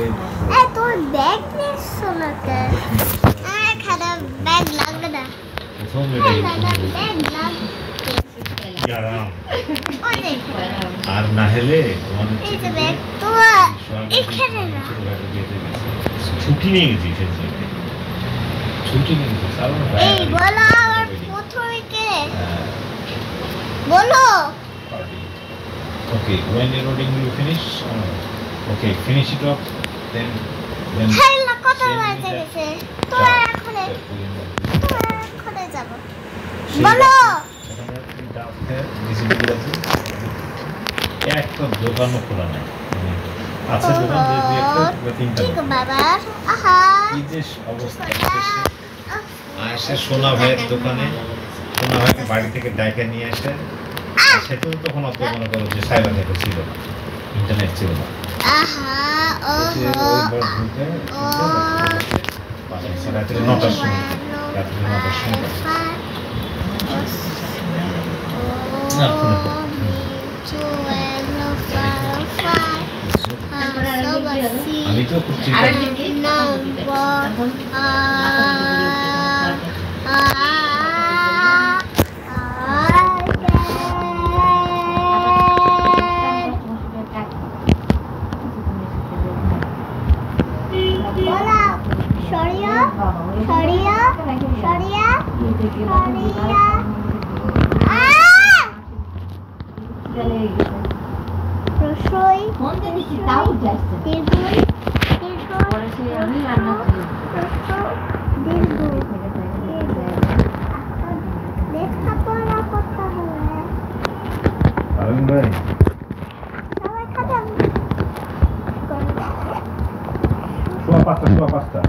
ए तो बैग में सोना का खाना बैग लग ना बैग लग याराम ओ देखो আর না হলে এই যে ব্যাগ তো এখানে না ছুটি নিয়ে গেছি সেদিকে ছুটি নিয়ে গেছি এই বলো আর প্রথমে বলো okay when you're loading you finish okay finish it off then হেলা কত বাজে গেছে তো এখনে যাব বলো একটা দোকানও খোলা নাই আছে দোকান যে একটা তিনটা ঠিক বাবা আহা কি যে অবস্থা আসে সোনা ভাইয়ের দোকানে সোনা ভাইকে বাড়ি থেকে ডাইকা নিয়ে আসে সেটাও তখন অত মনে করো যে সাইবার নেট ছিল ইন্টারনেট ছিল না আহা ও রাত্রে 9টার সময় রাত্রে 9টার সময় আমি তো খুব চিন্তা pasta.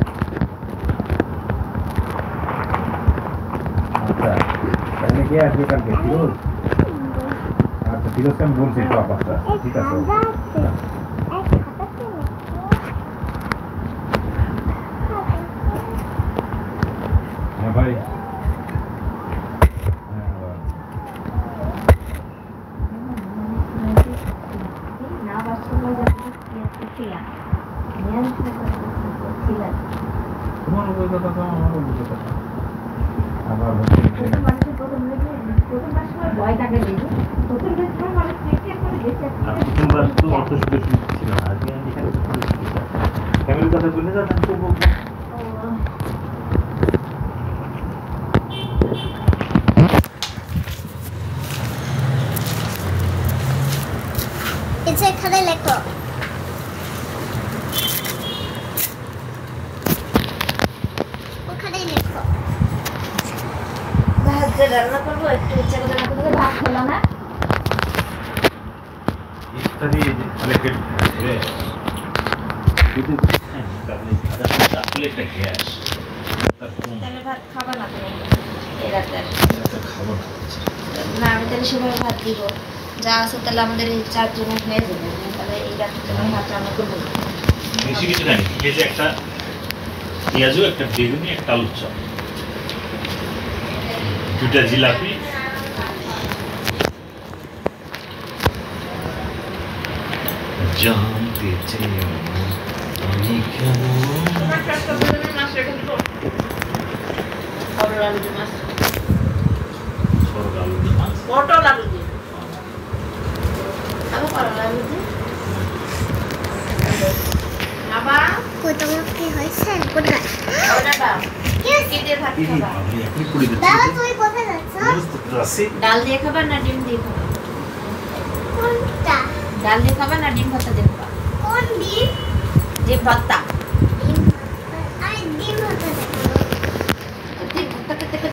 अच्छा, पहले क्या है कल के फिरोज? अच्छा फिरोज का बोल से pasta. ठीक है सर. हाँ भाई. इसे खड़े लेको वो खड़े लेको भात से रान्ना करबो একটু ইচ্ছা করে রাখো তো ভাত হলো না ইত্যাদি প্লেটেড রে কিন্তু তাহলে আদা প্লেটটা গ্যাস তাহলে ভাত খাবা না তুমি এই রাতে খাবো না আমি তাহলে সেভাবে ভাত দিব যা আছে তাহলে আমাদের এই চারজনের হয়ে যাবে তাহলে এই রাতে তোমার ভাত রান্না করবো বেশি কিছু জানি এই যে একটা পেঁয়াজু একটা বেগুনি একটা আলুর চপ দুটা জিলাপি জানতে চাই আমি কেমন তোমার কাছে বেগুনি মাছ রেখে দিব আর আলু মাছ সরল আলু মাছ পটল আলু দিয়ে আলু করলা আলু দিয়ে বাবা কোথাও কি হইছে কোথায় ওটা দাও কি দিয়ে ভাত খাবা দাদা তুই কোথায় যাচ্ছ ডাল দিয়ে খাবা না ডিম দিয়ে খাবা কোনটা ডাল দিয়ে খাবা না ডিম ভাত দিয়ে খাবা কোন ডিম যে ভর্তা